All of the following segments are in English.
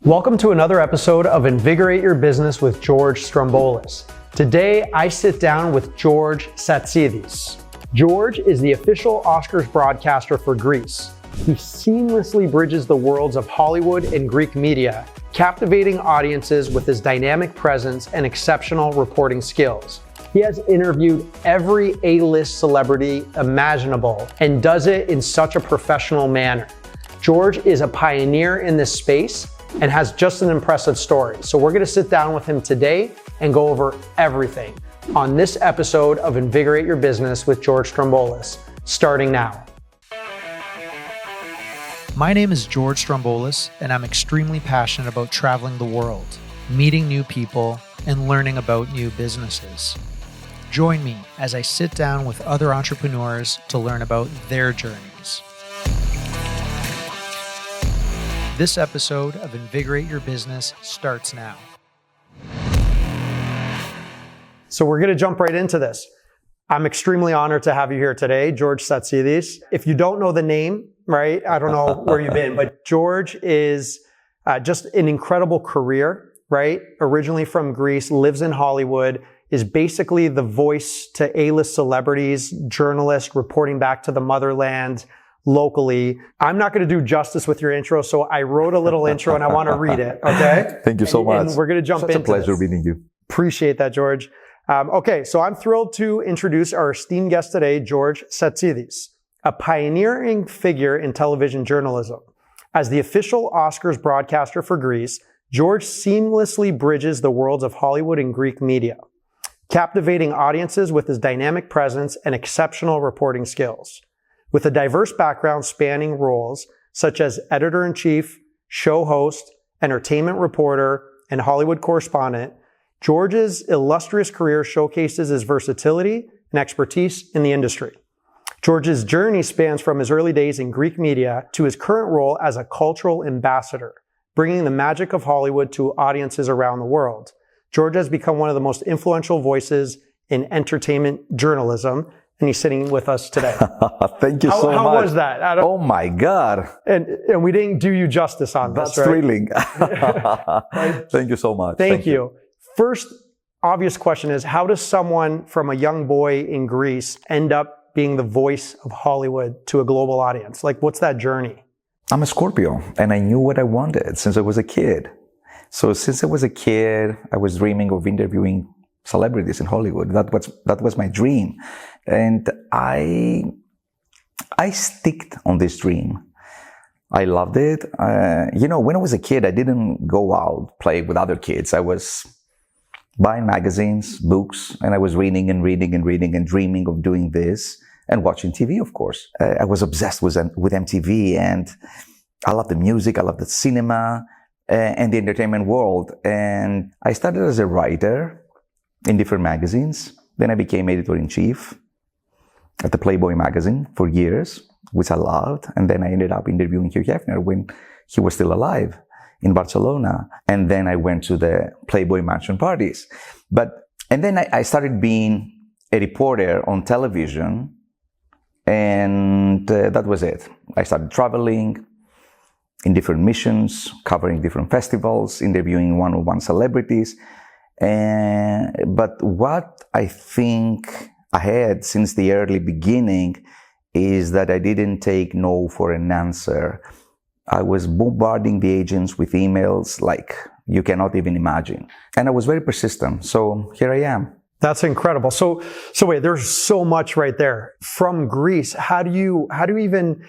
Welcome to another episode of Invigorate Your Business with George Stroumboulis. Today, I sit down with George Satsidis. George is the official Oscars broadcaster for Greece. He seamlessly bridges the worlds of Hollywood and Greek media, captivating audiences with his dynamic presence and exceptional reporting skills. He has interviewed every A-list celebrity imaginable and does it in such a professional manner. George is a pioneer in this space and has just an impressive story. So we're gonna sit down with him today and go over everything on this episode of Invigorate Your Business with George Stroumboulis, starting now. My name is George Stroumboulis, and I'm extremely passionate about traveling the world, meeting new people, and learning about new businesses. Join me as I sit down with other entrepreneurs to learn about their journeys. This episode of Invigorate Your Business starts now. So we're going to jump right into this. I'm extremely honored to have you here today, George Satsidis. If you don't know the name, right, I don't know where you've been, but George is just an incredible career, right? Originally from Greece, lives in Hollywood, is basically the voice to A-list celebrities, journalists reporting back to the motherland, locally. I'm not going to do justice with your intro, so I wrote a little intro and I want to read it, okay? Thank you so much. And we're going to jump into It's a pleasure this. meeting you. Appreciate that, George. Okay, so I'm thrilled to introduce our esteemed guest today, George Satsidis, a pioneering figure in television journalism. As the official Oscars broadcaster for Greece, George seamlessly bridges the worlds of Hollywood and Greek media, captivating audiences with his dynamic presence and exceptional reporting skills. With a diverse background spanning roles such as editor-in-chief, show host, entertainment reporter, and Hollywood correspondent, George's illustrious career showcases his versatility and expertise in the industry. George's journey spans from his early days in Greek media to his current role as a cultural ambassador, bringing the magic of Hollywood to audiences around the world. George has become one of the most influential voices in entertainment journalism, and he's sitting with us today. Thank you so much. How was that? Oh my God. And we didn't do you justice on That's this, right? thrilling. Thank you so much. Thank you. First obvious question is, how does someone from a young boy in Greece end up being the voice of Hollywood to a global audience? Like, what's that journey? I'm a Scorpio, and I knew what I wanted since I was a kid. So since I was a kid, I was dreaming of interviewing celebrities in Hollywood. That was my dream. And I sticked on this dream. I loved it. When I was a kid, I didn't go out, play with other kids. I was buying magazines, books, and I was reading and dreaming of doing this and watching TV, of course. I was obsessed with MTV, and I loved the music, I loved the cinema, and the entertainment world. And I started as a writer in different magazines. Then I became editor-in-chief at the Playboy magazine for years, which I loved. And then I ended up interviewing Hugh Hefner when he was still alive in Barcelona. And then I went to the Playboy mansion parties. And then I started being a reporter on television, and that was it. I started traveling in different missions, covering different festivals, interviewing one-on-one celebrities. But what I think I had since the early beginning is that I didn't take no for an answer. I was bombarding the agents with emails like you cannot even imagine. And I was very persistent. So here I am. That's incredible. So wait, there's so much right there. From Greece, how do you even,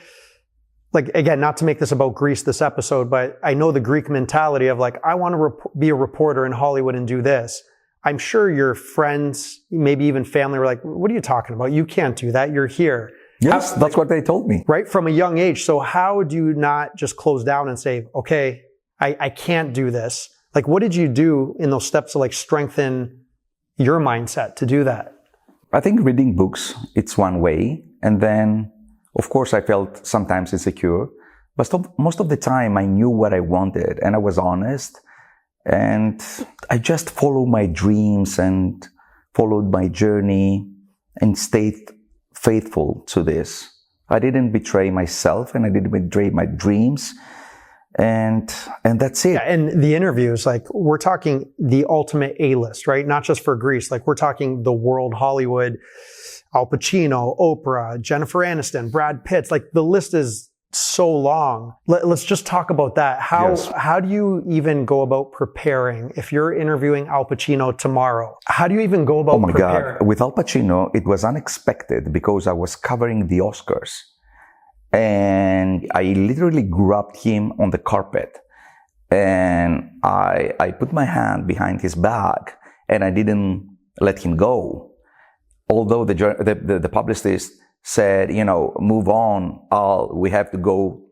like, again, not to make this about Greece, this episode, but I know the Greek mentality of like, I want to be a reporter in Hollywood and do this. I'm sure your friends, maybe even family were like, what are you talking about? You can't do that. You're here. Yes, that's what they told me. Right? From a young age. So how do you not just close down and say, okay, I can't do this? Like, what did you do in those steps to like strengthen your mindset to do that? I think reading books, it's one way. And then, of course, I felt sometimes insecure, but most of the time I knew what I wanted and I was honest, and I just followed my dreams and followed my journey and stayed faithful to this. I didn't betray myself and I didn't betray my dreams. And that's it. Yeah, and the interviews, like we're talking the ultimate A-list, right? Not just for Greece. Like we're talking the world Hollywood, Al Pacino, Oprah, Jennifer Aniston, Brad Pitt. Like the list is so long. Let's just talk about that. How do you even go about preparing if you're interviewing Al Pacino tomorrow? How do you even go about preparing? Oh my God. With Al Pacino, it was unexpected because I was covering the Oscars. And I literally grabbed him on the carpet and I put my hand behind his back and I didn't let him go. Although the publicist said, move on, we have to go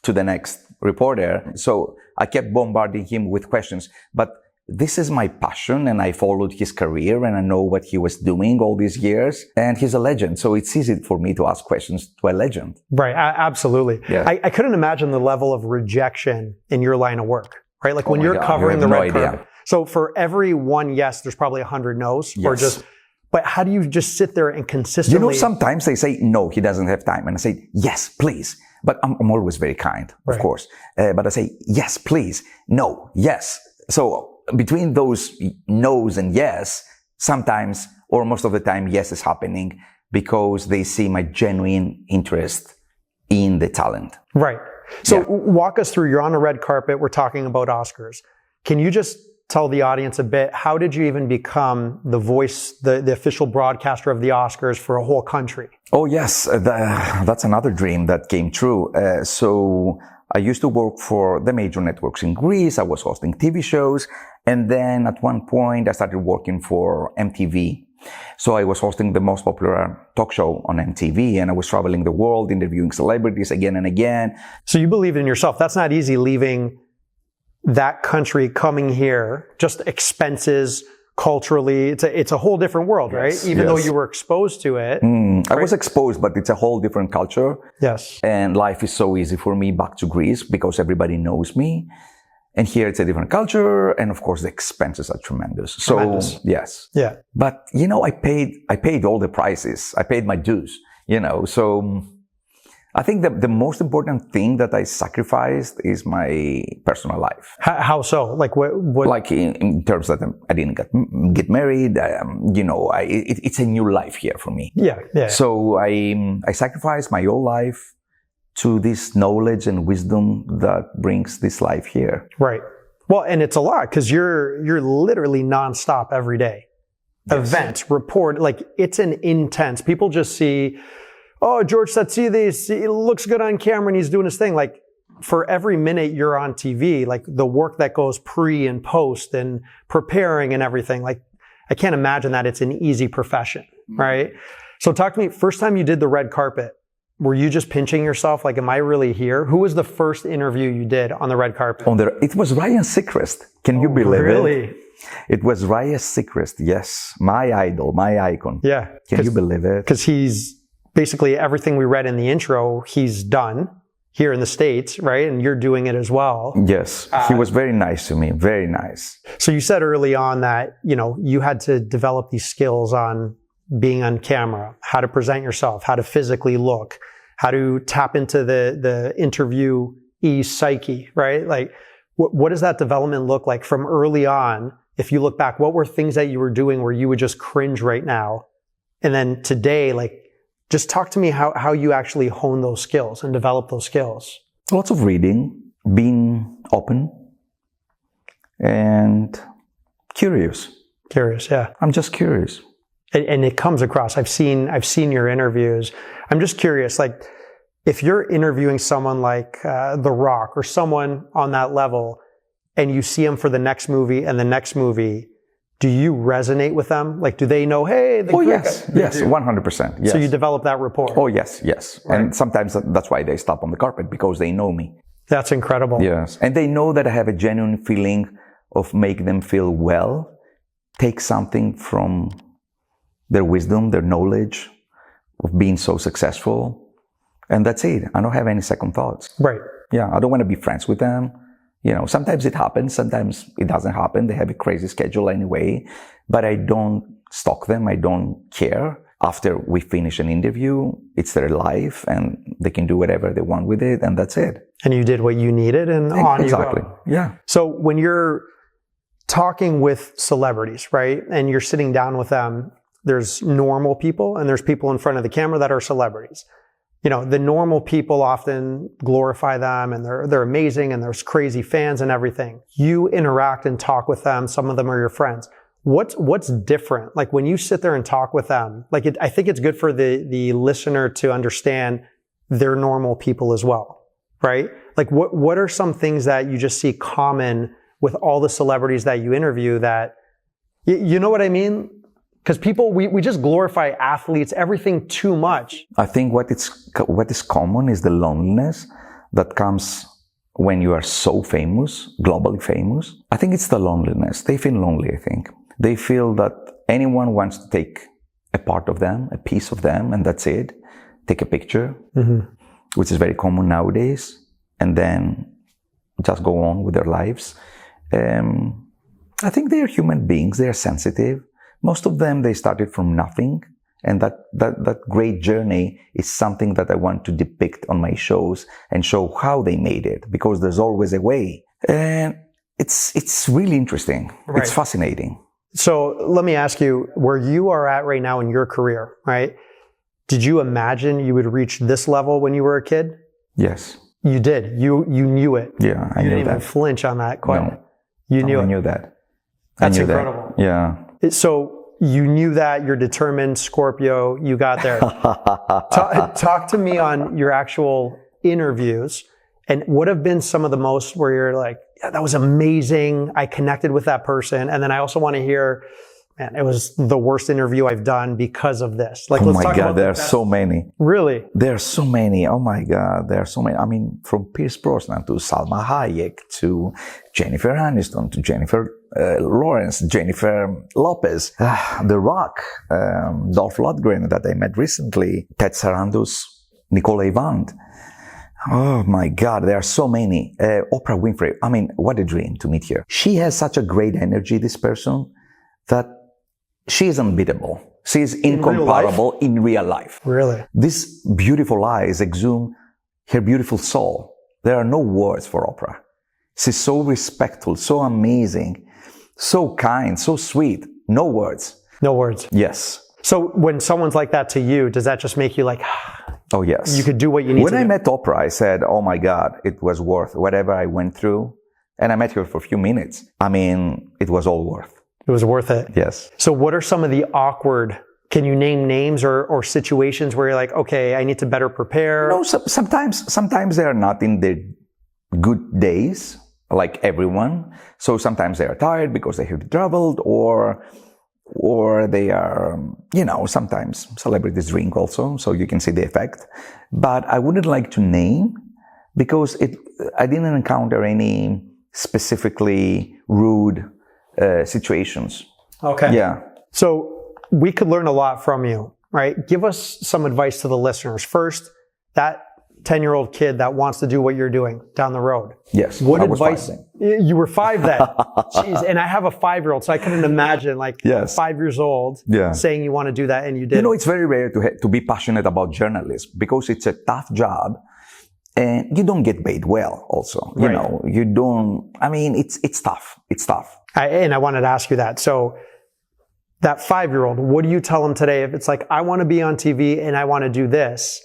to the next reporter. So I kept bombarding him with questions. But this is my passion and I followed his career and I know what he was doing all these years. And he's a legend. So it's easy for me to ask questions to a legend. Right. Absolutely. Yeah. I couldn't imagine the level of rejection in your line of work, right? Like when you're covering the red carpet. So for every one yes, there's probably 100 no's. Yes. But how do you just sit there and consistently... Sometimes they say, no, he doesn't have time. And I say, yes, please. But I'm always very kind, of course. But I say, yes, please. No, yes. So between those no's and yes, sometimes or most of the time, yes is happening because they see my genuine interest in the talent. Right. So walk us through, you're on the red carpet, we're talking about Oscars. Can you just tell the audience a bit, how did you even become the voice, the official broadcaster of the Oscars for a whole country? Oh yes, that's another dream that came true. So I used to work for the major networks in Greece. I was hosting TV shows. And then at one point I started working for MTV. So I was hosting the most popular talk show on MTV and I was traveling the world, interviewing celebrities again and again. So you believed in yourself. That's not easy, leaving that country, coming here, just expenses, culturally. It's a whole different world, right? Even though you were exposed to it. I was exposed, but it's a whole different culture. Yes. And life is so easy for me back to Greece because everybody knows me. And here it's a different culture. And of course, the expenses are tremendous. So, yes. Yeah. But, I paid all the prices. I paid my dues, so I think the most important thing that I sacrificed is my personal life. How so? Like what? Like in terms that I didn't get married. It's a new life here for me. Yeah. So I sacrificed my whole life to this knowledge and wisdom that brings this life here. Right. Well, and it's a lot because you're literally nonstop every day. Yes. Events, report, like it's an intense. People just see, oh, George Satsidis, he looks good on camera and he's doing his thing. Like for every minute you're on TV, like the work that goes pre and post and preparing and everything, like I can't imagine that it's an easy profession, right? So talk to me, first time you did the red carpet, were you just pinching yourself? Like, am I really here? Who was the first interview you did on the red carpet? It was Ryan Seacrest. Can you believe it? Really? It was Ryan Seacrest. Yes. My idol, my icon. Yeah. Can you believe it? Because he's basically everything we read in the intro, he's done here in the States, right? And you're doing it as well. Yes. He was very nice to me. Very nice. So you said early on that, you had to develop these skills on being on camera, how to present yourself, how to physically look, how to tap into the interviewee psyche, right? Like, what does that development look like from early on? If you look back, what were things that you were doing where you would just cringe right now? And then today, like, just talk to me how you actually hone those skills and develop those skills. Lots of reading, being open, and curious. Curious, yeah. I'm just curious. And it comes across. I've seen your interviews. I'm just curious, like, if you're interviewing someone like The Rock or someone on that level, and you see them for the next movie and the next movie, do you resonate with them? Like, do they know, hey, yes, 100%. Yes. So you develop that rapport. Oh, yes. Right. And sometimes that's why they stop on the carpet, because they know me. That's incredible. Yes. And they know that I have a genuine feeling of making them feel well, take something from their wisdom, their knowledge of being so successful. And that's it. I don't have any second thoughts. Right. Yeah. I don't want to be friends with them. Sometimes it happens. Sometimes it doesn't happen. They have a crazy schedule anyway, but I don't stalk them. I don't care. after we finish an interview, it's their life and they can do whatever they want with it, and that's it. And you did what you needed, and on exactly. you go. Yeah. So when you're talking with celebrities, right, and you're sitting down with them, there's normal people and there's people in front of the camera that are celebrities. You know, the normal people often glorify them and they're amazing and there's crazy fans and everything. You interact and talk with them. Some of them are your friends. What's different? Like when you sit there and talk with them, like I think it's good for the listener to understand they're normal people as well, right? Like what are some things that you just see common with all the celebrities that you interview that, you know what I mean? Because people, we just glorify athletes, everything too much. I think what is common is the loneliness that comes when you are so famous, globally famous. I think it's the loneliness. They feel lonely, I think. They feel that anyone wants to take a part of them, a piece of them, and that's it. Take a picture, which is very common nowadays, and then just go on with their lives. I think they are human beings. They are sensitive. Most of them, they started from nothing. And that great journey is something that I want to depict on my shows and show how they made it, because there's always a way. And it's really interesting. Right. It's fascinating. So let me ask you, where you are at right now in your career, right? Did you imagine you would reach this level when you were a kid? Yes. You did. You knew it. Yeah, I knew that. You didn't even flinch on that quite. No. You knew it. I knew that. That's incredible. That. Yeah. So you knew that, you're determined, Scorpio, you got there. Talk to me on your actual interviews, and what have been some of the most where you're like, yeah, that was amazing, I connected with that person. And then I also want to hear, man, it was the worst interview I've done because of this. Like, oh let's my talk God, about there are so many. Really? There are so many. Oh my God, there are so many. I mean, from Pierce Brosnan to Salma Hayek to Jennifer Aniston to Jennifer Lawrence, Jennifer Lopez, The Rock, Dolph Lundgren that I met recently, Ted Sarandos, Nicole Evand. Oh my God, there are so many. Oprah Winfrey. I mean, what a dream to meet her. She has such a great energy, this person, that she is unbeatable. She is incomparable in real life. Really? These beautiful eyes exhume her beautiful soul. There are no words for Oprah. She's so respectful, so amazing, so kind, so sweet. No words. No words. Yes. So when someone's like that to you, does that just make you like, oh yes, you could do what you need to do? When I met Oprah, I said, oh my God, it was worth whatever I went through. And I met her for a few minutes. I mean, it was all worth. It was worth it. Yes. So what are some of the awkward, can you name names or situations where you're like, okay, I need to better prepare? No, sometimes they are not in their good days, like everyone. So sometimes they are tired because they have traveled, or they are, sometimes celebrities drink also, so you can see the effect. But I wouldn't like to name, because I didn't encounter any specifically rude situations. Okay. Yeah. So we could learn a lot from you, right? Give us some advice to the listeners. First, that 10-year-old kid that wants to do what you're doing down the road. Yes. What advice? You were 5 then. Jeez. And I have a 5-year-old, so I couldn't imagine 5 years old saying you want to do that and you did. It's very rare to be passionate about journalism, because it's a tough job. And you don't get paid well also. Right. You don't, it's tough. It's tough. And I wanted to ask you that. So that 5-year-old, what do you tell him today? If it's like, I want to be on TV and I want to do this,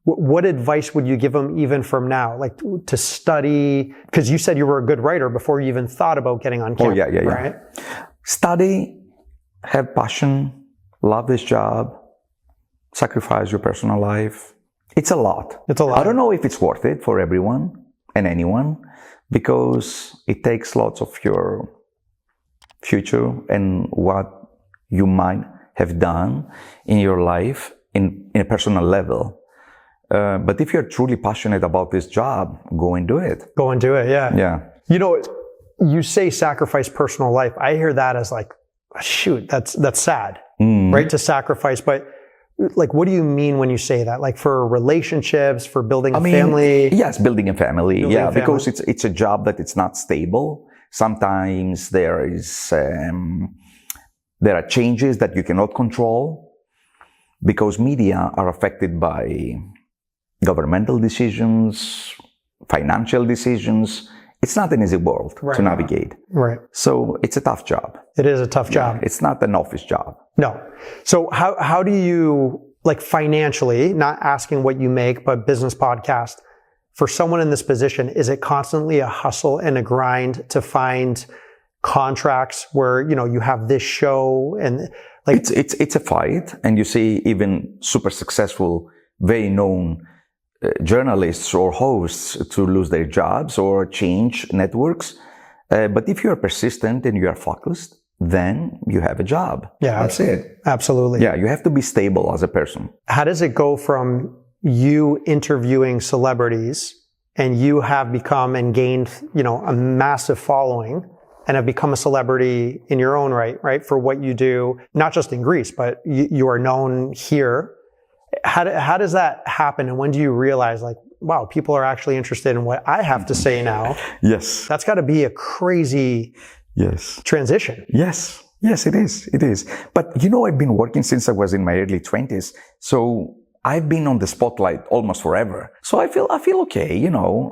what advice would you give him even from now? Like to study, because you said you were a good writer before you even thought about getting on camera. Oh, yeah. Right? Study, have passion, love this job, sacrifice your personal life. It's a lot. It's a lot. I don't know if it's worth it for everyone and anyone, because it takes lots of your future and what you might have done in your life in a personal level. But if you're truly passionate about this job, go and do it. Go and do it, yeah. Yeah. You say sacrifice personal life. I hear that as like, shoot, that's sad, right? To sacrifice. But like, what do you mean when you say that? Like for relationships, for building a family? Yes, building a family. Because it's a job that it's not stable. Sometimes there are changes that you cannot control. because media are affected by governmental decisions, financial decisions. It's not an easy world to navigate. Right. So it's a tough job. It is a tough job. It's not an office job. No. So how do you, like financially, not asking what you make, but business podcast, for someone in this position, is it constantly a hustle and a grind to find contracts where, you have this show and like... It's a fight, and you see even super successful, very known journalists or hosts to lose their jobs or change networks. But if you are persistent and you are focused, then you have a job. Yeah, that's it. Absolutely. Yeah, you have to be stable as a person. How does it go from you interviewing celebrities and you have become and gained, a massive following and have become a celebrity in your own right? For what you do, not just in Greece, but you are known here. How does that happen? And when do you realize, like, wow, people are actually interested in what I have to say now? Yes. That's got to be a crazy transition. Yes, it is. It is. But I've been working since I was in my early 20s. So I've been on the spotlight almost forever. So I feel okay,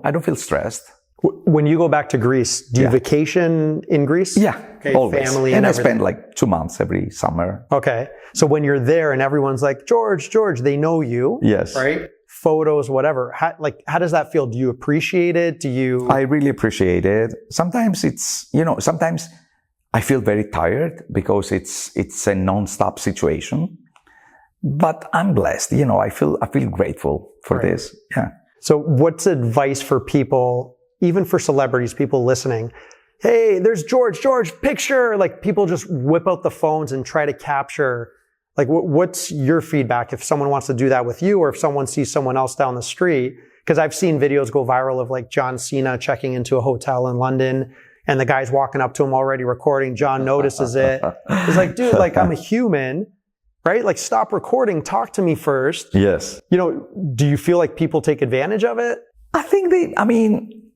I don't feel stressed. When you go back to Greece, do you vacation in Greece? Yeah, okay, always. Family and I everything. spend like 2 months every summer. Okay. So when you're there and everyone's like, George, they know you. Yes. Right? Photos, whatever. How does that feel? Do you appreciate it? I really appreciate it. Sometimes sometimes I feel very tired because it's a non-stop situation. But I'm blessed. I feel grateful for this. Yeah. So what's advice for people, even for celebrities, people listening? Hey, there's George, picture. Like, people just whip out the phones and try to capture. Like, what's your feedback if someone wants to do that with you, or if someone sees someone else down the street? Because I've seen videos go viral of like John Cena checking into a hotel in London and the guy's walking up to him already recording. John notices it. He's like, dude, like, I'm a human, right? Like, stop recording. Talk to me first. Yes. Do you feel like people take advantage of it? I think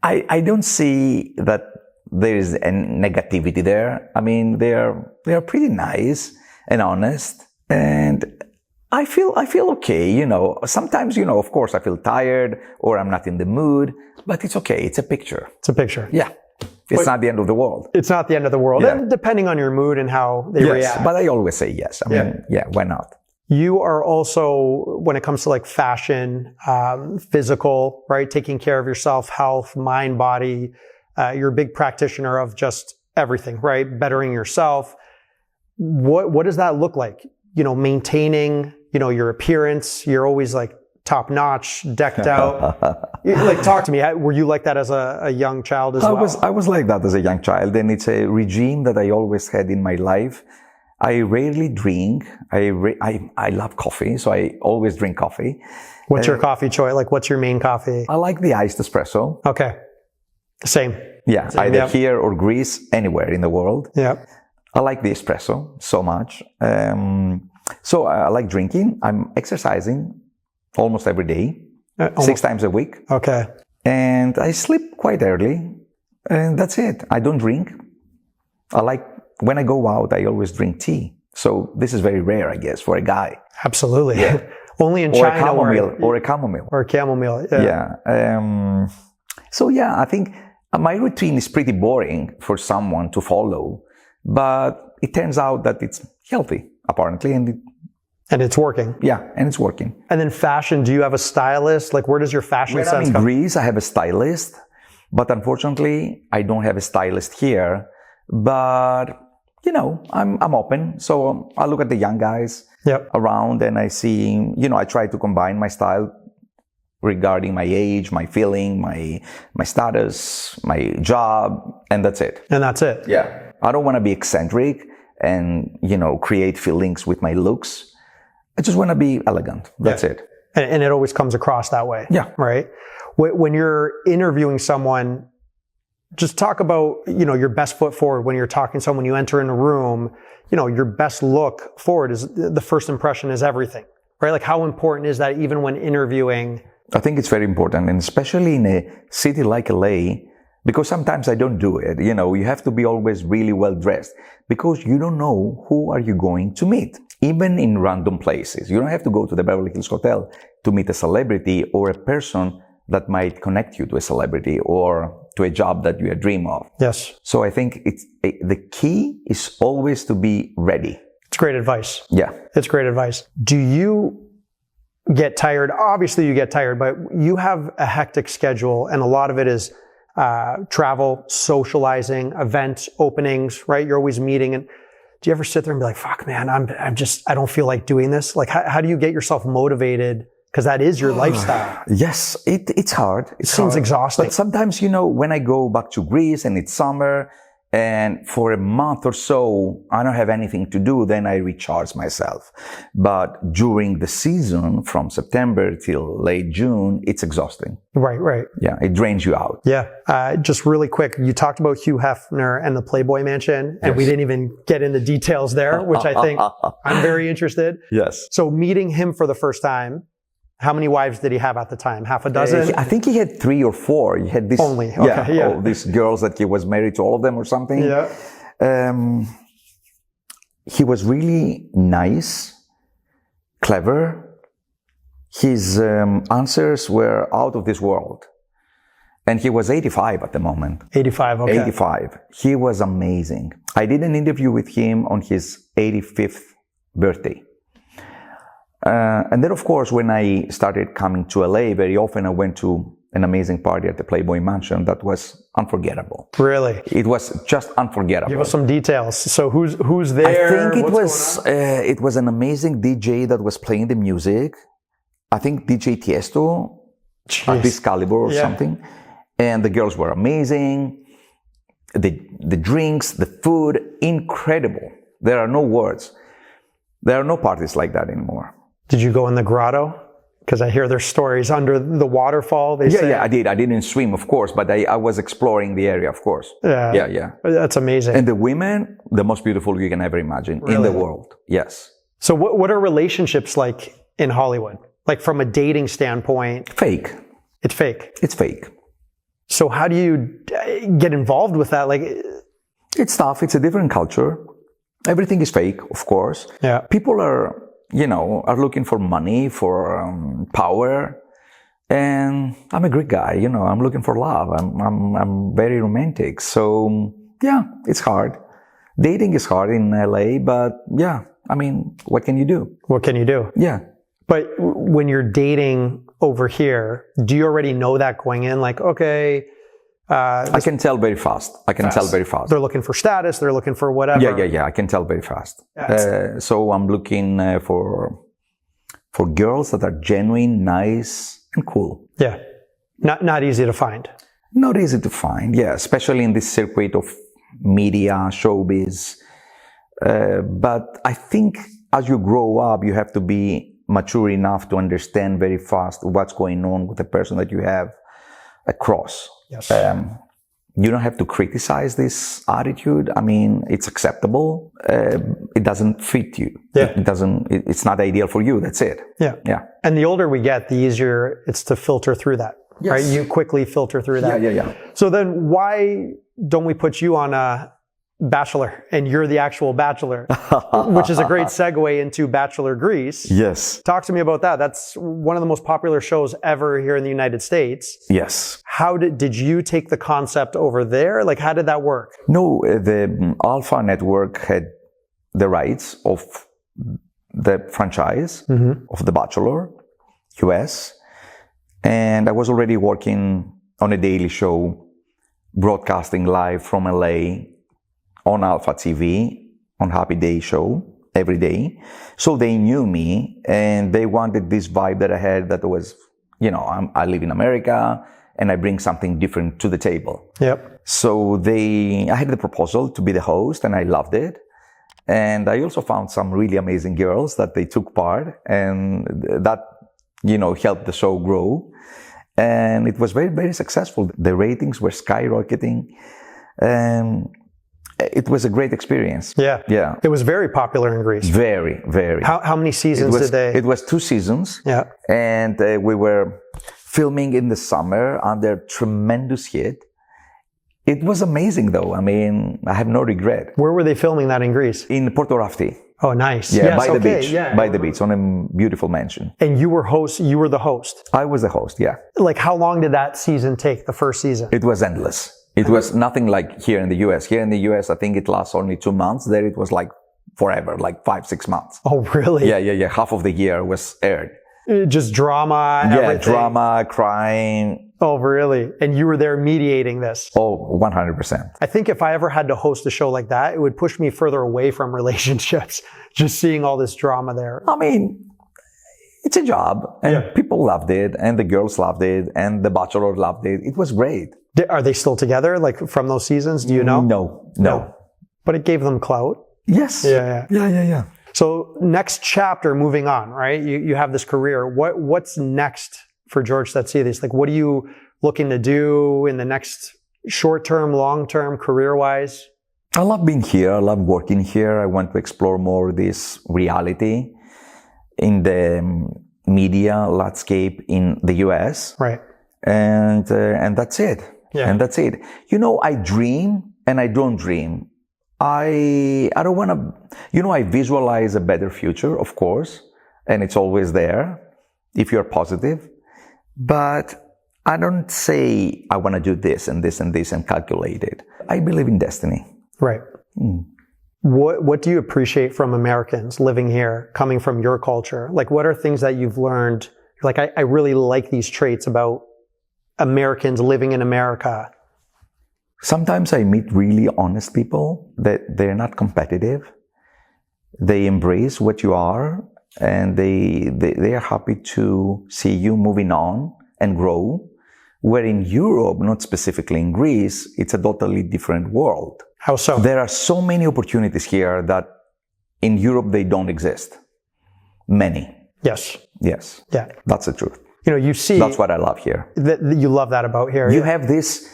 I don't see that there is a negativity there. They are pretty nice and honest. And I feel okay, Sometimes, of course, I feel tired or I'm not in the mood, but it's okay. It's a picture. It's a picture. Yeah. It's not the end of the world. It's not the end of the world. Yeah. And depending on your mood and how they react. But I always say yes. Why not? You are also, when it comes to like fashion, physical, right? Taking care of yourself, health, mind, body. You're a big practitioner of just everything, right? Bettering yourself. What does that look like? Maintaining, your appearance. You're always like top notch, decked out. Like, talk to me. Were you like that as a young child as well? I was like that as a young child, and it's a regime that I always had in my life. I rarely drink. I love coffee, so I always drink coffee. What's your coffee choice? Like, what's your main coffee? I like the iced espresso. Okay. Same. Yeah, either here or Greece, anywhere in the world. Yeah. I like the espresso so much. So I like drinking. I'm exercising almost every day, 6 times a week. Okay. And I sleep quite early, and that's it. I don't drink. When I go out, I always drink tea. So this is very rare, I guess, for a guy. Absolutely. Yeah. Only in China. Or a chamomile. Or a chamomile. Yeah. So yeah, I think my routine is pretty boring for someone to follow, but it turns out that it's healthy, apparently, and it's working. Yeah, and it's working. And then fashion, do you have a stylist? Like, where does your fashion sense come? When I'm in Greece, I have a stylist, but unfortunately, I don't have a stylist here. But, I'm open. So I look at the young guys around and I see, I try to combine my style regarding my age, my feeling, my status, my job, and that's it. And that's it. Yeah. I don't want to be eccentric and, create feelings with my looks. I just want to be elegant. That's it. And it always comes across that way. Yeah. Right? When you're interviewing someone, just talk about, your best foot forward when you're talking to someone. You enter in a room, your best look forward is the first impression is everything, right? Like, how important is that even when interviewing? I think it's very important, and especially in a city like LA, because sometimes I don't do it. You have to be always really well dressed because you don't know who are you going to meet. even in random places. You don't have to go to the Beverly Hills Hotel to meet a celebrity or a person that might connect you to a celebrity or to a job that you dream of. Yes. So I think the key is always to be ready. It's great advice. Yeah. It's great advice. Do you get tired? Obviously you get tired, but you have a hectic schedule and a lot of it is travel, socializing, event openings, right? You're always meeting. And do you ever sit there and be like, fuck man, I don't feel like doing this? Like how do you get yourself motivated? Because that is your lifestyle. Yes, it's hard. It seems exhausting. But sometimes, when I go back to Greece and it's summer and for a month or so, I don't have anything to do, then I recharge myself. But during the season, from September till late June, it's exhausting. Right. Yeah, it drains you out. Yeah. Just really quick, you talked about Hugh Hefner and the Playboy Mansion, and we didn't even get into details there, which I think I'm very interested. Yes. So meeting him for the first time, how many wives did he have at the time? Half a dozen? I think he had 3 or 4. He had this. Only? Okay, yeah. All these girls that he was married to all of them or something. Yeah. He was really nice, clever. His answers were out of this world. And he was 85 at the moment. 85, okay. 85. He was amazing. I did an interview with him on his 85th birthday. And then, of course, when I started coming to LA, very often I went to an amazing party at the Playboy Mansion that was unforgettable. Really? It was just unforgettable. Give us some details. So who's there? I think it was an amazing DJ that was playing the music. I think DJ Tiesto at this caliber or something. And the girls were amazing. The drinks, the food, incredible. There are no words. There are no parties like that anymore. Did you go in the grotto? Because I hear there's stories under the waterfall. Yeah, I did. I didn't swim, of course, but I was exploring the area, of course. Yeah. That's amazing. And the women, the most beautiful you can ever imagine in the world. Yes. So what are relationships like in Hollywood? Like from a dating standpoint? Fake. It's fake. It's fake. So how do you get involved with that? Like, it's tough. It's a different culture. Everything is fake, of course. Yeah. People are looking for money, for power. And I'm a Greek guy, I'm looking for love. I'm very romantic. So, yeah, it's hard. Dating is hard in LA, but yeah, what can you do? What can you do? Yeah. But when you're dating over here, do you already know that going in? Like, okay, I can tell very fast. They're looking for status. They're looking for whatever. Yeah. I can tell very fast. So I'm looking for girls that are genuine, nice, and cool. Yeah. Not easy to find. Not easy to find. Yeah, especially in this circuit of media, showbiz. But I think as you grow up, you have to be mature enough to understand very fast what's going on with the person that you have across. Yes. You don't have to criticize this attitude. It's acceptable. It doesn't fit you. Yeah. It's not ideal for you. That's it. Yeah. And the older we get, the easier it's to filter through that. Yes. Right? You quickly filter through that. Yeah. So then why don't we put you on a Bachelor and you're the actual Bachelor, which is a great segue into Bachelor Greece. Yes. Talk to me about that. That's one of the most popular shows ever here in the United States. Yes. How did you take the concept over there? Like, how did that work? No, the Alpha Network had the rights of the franchise of The Bachelor, US. And I was already working on a daily show, broadcasting live from LA, on Alpha TV, on Happy Day show, every day. So they knew me and they wanted this vibe that I had that was, I live in America and I bring something different to the table. Yep. So I had the proposal to be the host and I loved it. And I also found some really amazing girls that they took part and that, helped the show grow. And it was very, very successful. The ratings were skyrocketing. It was a great experience. Yeah. It was very popular in Greece. Very, very. How many seasons did they? It was 2 seasons. Yeah. And we were filming in the summer under tremendous heat. It was amazing though. I have no regret. Where were they filming that in Greece? In Porto Rafti. Oh, nice. Yeah, yes, by the beach. Yeah. By the beach, on a beautiful mansion. And you were the host. I was the host, yeah. Like, how long did that season take, the first season? It was endless. It was nothing like here in the US. Here in the US, I think it lasts only 2 months. There it was like forever, like 5-6 months. Oh, really? Yeah. Half of the year was aired. Just drama, yeah, everything. Drama, crime. Oh, really? And you were there mediating this? Oh, 100%. I think if I ever had to host a show like that, it would push me further away from relationships, just seeing all this drama there. I mean, it's a job, and people loved it, and the girls loved it, and the Bachelor loved it. It was great. Are they still together, like from those seasons? Do you know? No. But it gave them clout? Yes. Yeah. So next chapter, moving on, right? You have this career. What's next for George Satsidis? Like, what are you looking to do in the next short-term, long-term, career-wise? I love being here. I love working here. I want to explore more this reality in the media landscape in the US. Right. And that's it. Yeah. And that's it. You know, I dream and I don't dream. I don't want to, I visualize a better future, of course, and it's always there if you're positive, but I don't say I want to do this and this and this and calculate it. I believe in destiny. Right. What do you appreciate from Americans living here, coming from your culture? Like, what are things that you've learned? Like, I really like these traits about Americans living in America. Sometimes I meet really honest people that they're not competitive. They embrace what you are, and they are happy to see you moving on and grow. Where in Europe, not specifically in Greece, it's a totally different world. How so? There are so many opportunities here that in Europe they don't exist. Many. Yes. Yes. Yeah. That's the truth. You see. That's what I love here. You love that about here. You have this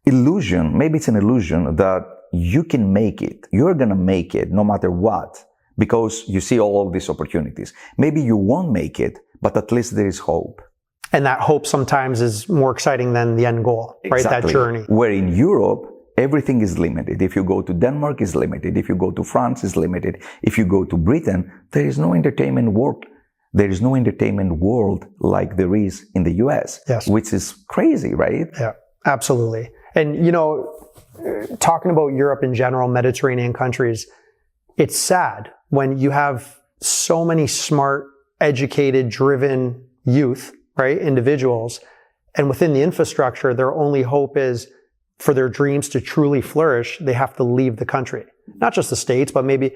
illusion, maybe it's an illusion, that you can make it. You're going to make it no matter what, because you see all of these opportunities. Maybe you won't make it, but at least there is hope. And that hope sometimes is more exciting than the end goal, right? Exactly. That journey. Where in Europe, everything is limited. If you go to Denmark, it's limited. If you go to France, it's limited. If you go to Britain, there is no entertainment world. There is no entertainment world like there is in the US, which is crazy, right? Yeah, absolutely. And, talking about Europe in general, Mediterranean countries, it's sad when you have so many smart, educated, driven youth, right? Individuals. And within the infrastructure, their only hope is for their dreams to truly flourish, they have to leave the country. Not just the States, but maybe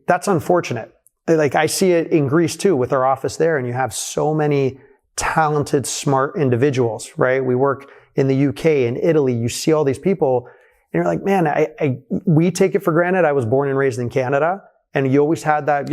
that's unfortunate. Like, I see it in Greece too with our office there, and you have so many talented, smart individuals, right? We work in the UK, in Italy, you see all these people, and you're like, man, we take it for granted. I was born and raised in Canada, and you always had that,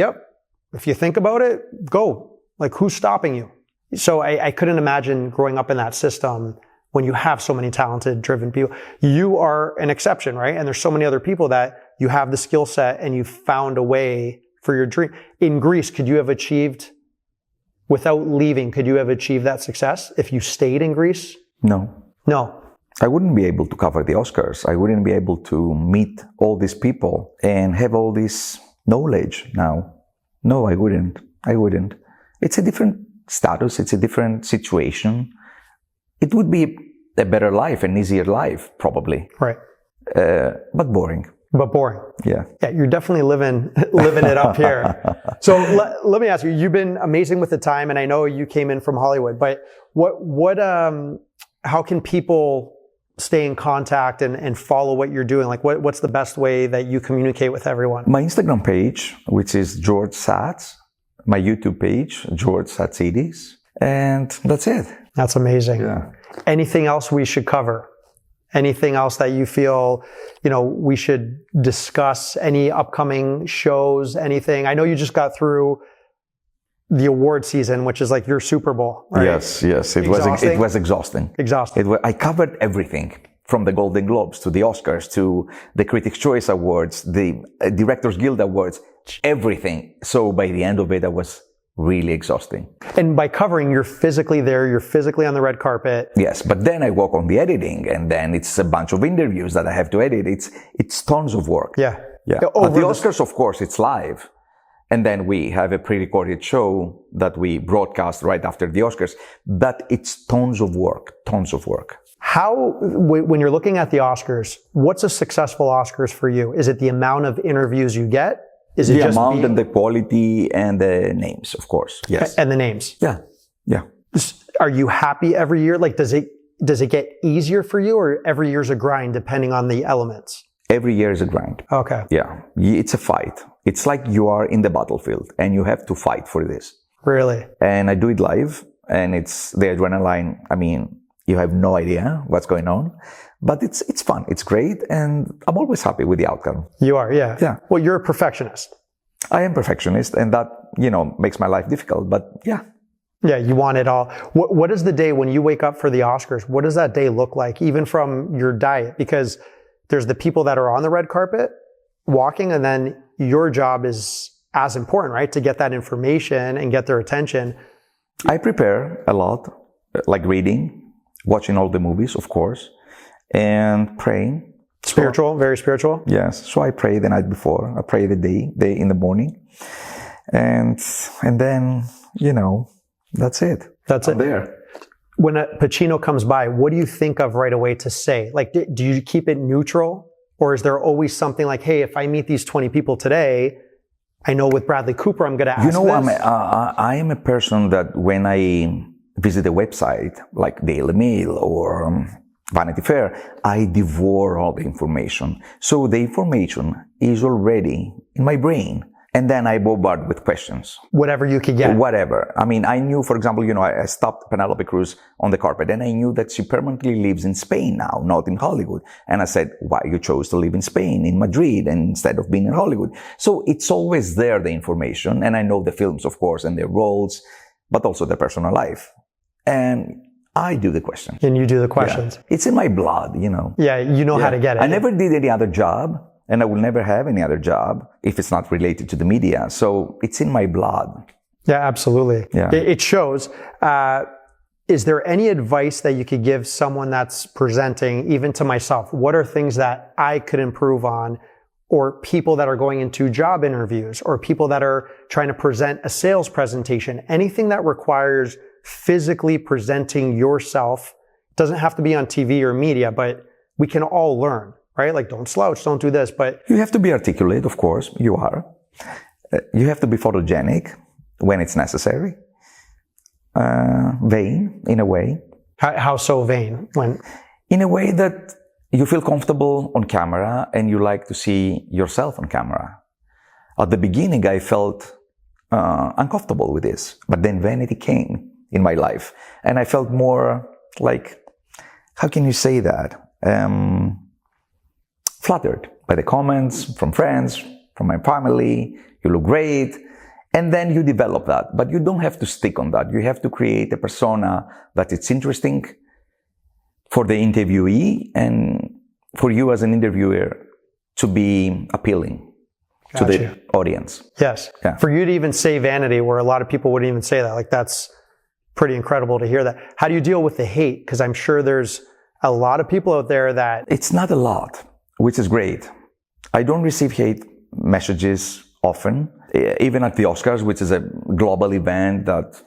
if you think about it, go. Like, who's stopping you? So I couldn't imagine growing up in that system when you have so many talented, driven people. You are an exception, right? And there's so many other people that you have the skill set and you found a way for your dream. In Greece, could you have achieved, without leaving, could you have achieved that success if you stayed in Greece? No. I wouldn't be able to cover the Oscars. I wouldn't be able to meet all these people and have all this knowledge now. No, I wouldn't. It's a different status. It's a different situation. It would be a better life, an easier life, probably. Right. But boring. Yeah, you're definitely living it up here. So let me ask you, you've been amazing with the time, and I know you came in from Hollywood, but how can people stay in contact and follow what you're doing? Like, what's the best way that you communicate with everyone? My Instagram page, which is Georgesats, my YouTube page, Satsidis, and that's it. That's amazing. Yeah. Anything else we should cover? Anything else that you feel, we should discuss? Any upcoming shows? Anything? I know you just got through the award season, which is like your Super Bowl, right? Yes. It was exhausting. I covered everything from the Golden Globes to the Oscars to the Critics' Choice Awards, the Directors Guild Awards, everything. So by the end of it, I was really exhausting. And by covering, you're physically there, you're physically on the red carpet. Yes, but then I work on the editing, and then it's a bunch of interviews that I have to edit. It's tons of work. Yeah. At the Oscars, of course, it's live. And then we have a pre-recorded show that we broadcast right after the Oscars. But it's tons of work. How, when you're looking at the Oscars, what's a successful Oscars for you? Is it the amount of interviews you get? Is it the just amount and the quality and the names, of course. Yes. And the names? Yeah. Are you happy every year? Like, does it get easier for you, or every year's a grind depending on the elements? Every year is a grind. Okay. Yeah. It's a fight. It's like you are in the battlefield and you have to fight for this. Really? And I do it live, and it's the adrenaline. I mean, you have no idea what's going on, but it's fun. It's great. And I'm always happy with the outcome. You are, yeah. Yeah. Well, you're a perfectionist. I am perfectionist, and that, makes my life difficult, but yeah. Yeah, you want it all. What is the day when you wake up for the Oscars? What does that day look like, even from your diet? Because there's the people that are on the red carpet walking, and then your job is as important, right? To get that information and get their attention. I prepare a lot, like reading, watching all the movies, of course, and praying. Spiritual, very spiritual. Yes. So I pray the night before. I pray the day in the morning. And then, that's it. That's I'm it. there. When a Pacino comes by, what do you think of right away to say? Like, do you keep it neutral? Or is there always something like, hey, if I meet these 20 people today, I know with Bradley Cooper, I'm going to ask this? I am a person that when I visit a website like Daily Mail or Vanity Fair, I devour all the information. So the information is already in my brain. And then I bombard with questions. Whatever you could get. Whatever. I mean, I knew, for example, I stopped Penelope Cruz on the carpet, and I knew that she permanently lives in Spain now, not in Hollywood. And I said, why you chose to live in Spain, in Madrid, and instead of being in Hollywood? So it's always there, the information. And I know the films, of course, and their roles, but also their personal life. And I do the questions. And you do the questions. Yeah. It's in my blood, Yeah, you know how to get it. I never did any other job. And I will never have any other job if it's not related to the media. So it's in my blood. Yeah, absolutely. Yeah. It shows. Is there any advice that you could give someone that's presenting, even to myself? What are things that I could improve on? Or people that are going into job interviews, or people that are trying to present a sales presentation? Anything that requires physically presenting yourself. Doesn't have to be on TV or media, but we can all learn. Right? Like, don't slouch, don't do this, but... You have to be articulate, of course, you are. You have to be photogenic when it's necessary. Vain, in a way. How so vain? In a way that you feel comfortable on camera and you like to see yourself on camera. At the beginning, I felt uncomfortable with this, but then vanity came in my life. And I felt more like, how can you say that? Flattered by the comments from friends, from my family. You look great. And then you develop that. But you don't have to stick on that. You have to create a persona that it's interesting for the interviewee and for you as an interviewer to be appealing to the audience. Yes. Yeah. For you to even say vanity, where a lot of people wouldn't even say that. Like, that's pretty incredible to hear that. How do you deal with the hate? Because I'm sure there's a lot of people out there that... It's not a lot, which is great. I don't receive hate messages often, even at the Oscars, which is a global event that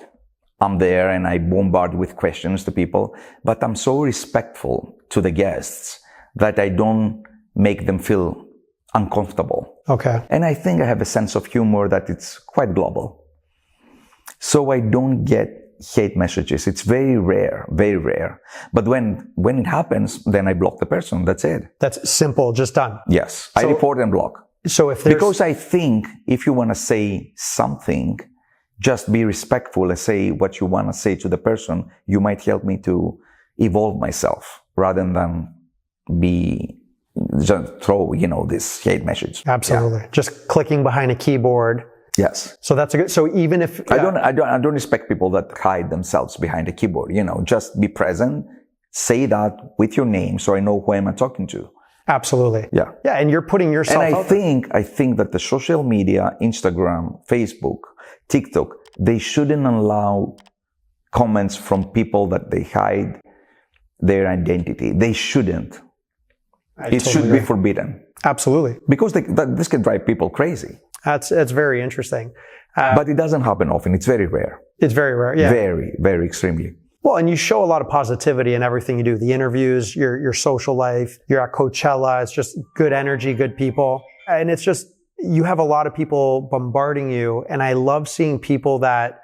I'm there and I bombard with questions to people. But I'm so respectful to the guests that I don't make them feel uncomfortable. Okay. And I think I have a sense of humor that it's quite global. So I don't get hate messages. It's very rare, very rare. But when it happens, then I block the person. That's it. That's simple, just done. Yes. I report and block. So if there's... Because I think if you want to say something, just be respectful and say what you want to say to the person. You might help me to evolve myself rather than just throw, this hate message. Absolutely. Yeah. Just clicking behind a keyboard. Yes. So that's a good, so even if... I don't respect people that hide themselves behind a keyboard, just be present, say that with your name so I know who am I talking to. Absolutely. Yeah. Yeah. And you're putting yourself out there. And I think that the social media, Instagram, Facebook, TikTok, they shouldn't allow comments from people that they hide their identity. They shouldn't. It should be forbidden. Absolutely. Because this can drive people crazy. That's very interesting. But it doesn't happen often. It's very rare. It's very rare. Yeah. Very, very extremely. Well, and you show a lot of positivity in everything you do. The interviews, your social life, you're at Coachella. It's just good energy, good people. And it's just, you have a lot of people bombarding you. And I love seeing people that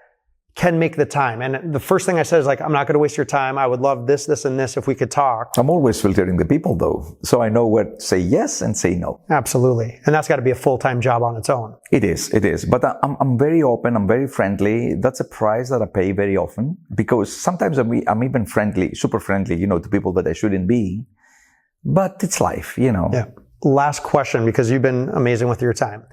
can make the time. And the first thing I said is like, I'm not going to waste your time. I would love this, this, and this if we could talk. I'm always filtering the people though. So I know what say yes and say no. Absolutely. And that's got to be a full-time job on its own. It is. But I'm very open. I'm very friendly. That's a price that I pay very often because sometimes I'm even friendly, super friendly, to people that I shouldn't be. But it's life, Yeah. Last question, because you've been amazing with your time.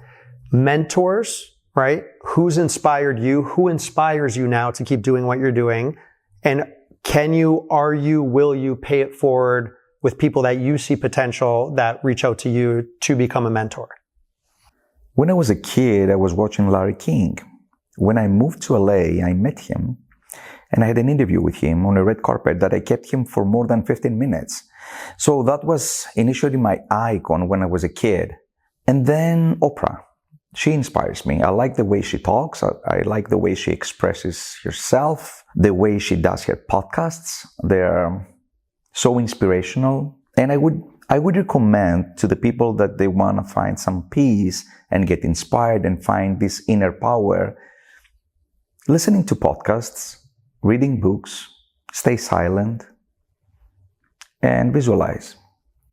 Mentors, right? Who's inspired you? Who inspires you now to keep doing what you're doing? And will you pay it forward with people that you see potential that reach out to you to become a mentor? When I was a kid, I was watching Larry King. When I moved to LA, I met him and I had an interview with him on a red carpet that I kept him for more than 15 minutes. So that was initially my icon when I was a kid. And then Oprah. She inspires me. I like the way she talks. I like the way she expresses herself, the way she does her podcasts. They're so inspirational. And I would recommend to the people that they want to find some peace and get inspired and find this inner power, listening to podcasts, reading books, stay silent, and visualize.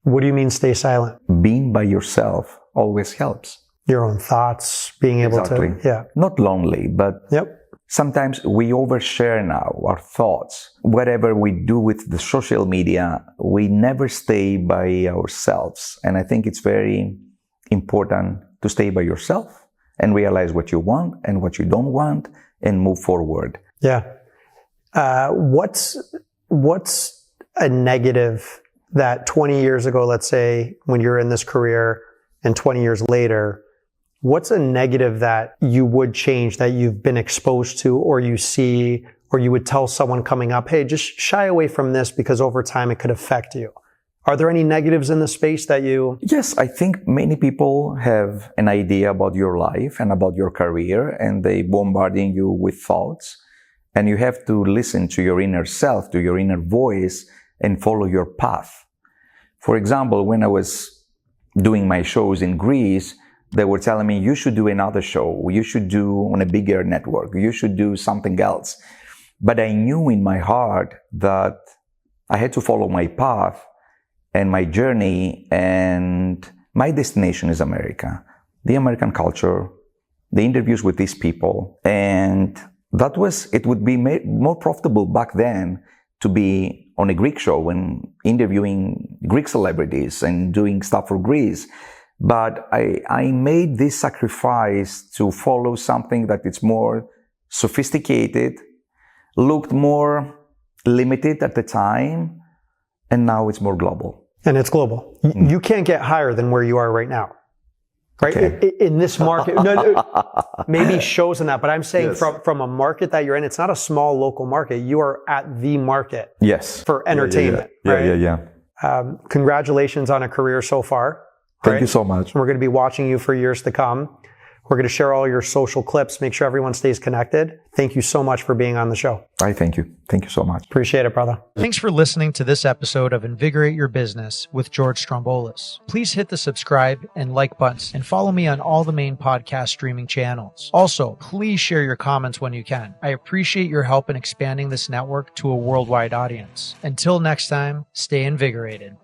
What do you mean stay silent? Being by yourself always helps. Your own thoughts, being able to, yeah. Not lonely, but sometimes we overshare now our thoughts. Whatever we do with the social media, we never stay by ourselves. And I think it's very important to stay by yourself and realize what you want and what you don't want and move forward. Yeah. What's a negative that 20 years ago, let's say, when you're in this career and 20 years later, what's a negative that you would change that you've been exposed to or you see, or you would tell someone coming up, hey, just shy away from this because over time it could affect you? Are there any negatives in the space that you... Yes, I think many people have an idea about your life and about your career and they bombarding you with thoughts. And you have to listen to your inner self, to your inner voice and follow your path. For example, when I was doing my shows in Greece, they were telling me, you should do another show. You should do on a bigger network. You should do something else. But I knew in my heart that I had to follow my path and my journey, and my destination is America, the American culture, the interviews with these people. And it would be more profitable back then to be on a Greek show and interviewing Greek celebrities and doing stuff for Greece. But I made this sacrifice to follow something that it's more sophisticated, looked more limited at the time, and now it's more global. And it's global. You can't get higher than where you are right now, right? Okay. In this market, maybe shows in that, but I'm saying from a market that you're in, it's not a small local market. You are at the market. Yes. For entertainment. Yeah. Congratulations on a career so far. Thank you so much. We're going to be watching you for years to come. We're going to share all your social clips, make sure everyone stays connected. Thank you so much for being on the show. I thank you. Thank you so much. Appreciate it, brother. Thanks for listening to this episode of Invigorate Your Business with George Stroumboulis. Please hit the subscribe and like buttons and follow me on all the main podcast streaming channels. Also, please share your comments when you can. I appreciate your help in expanding this network to a worldwide audience. Until next time, stay invigorated.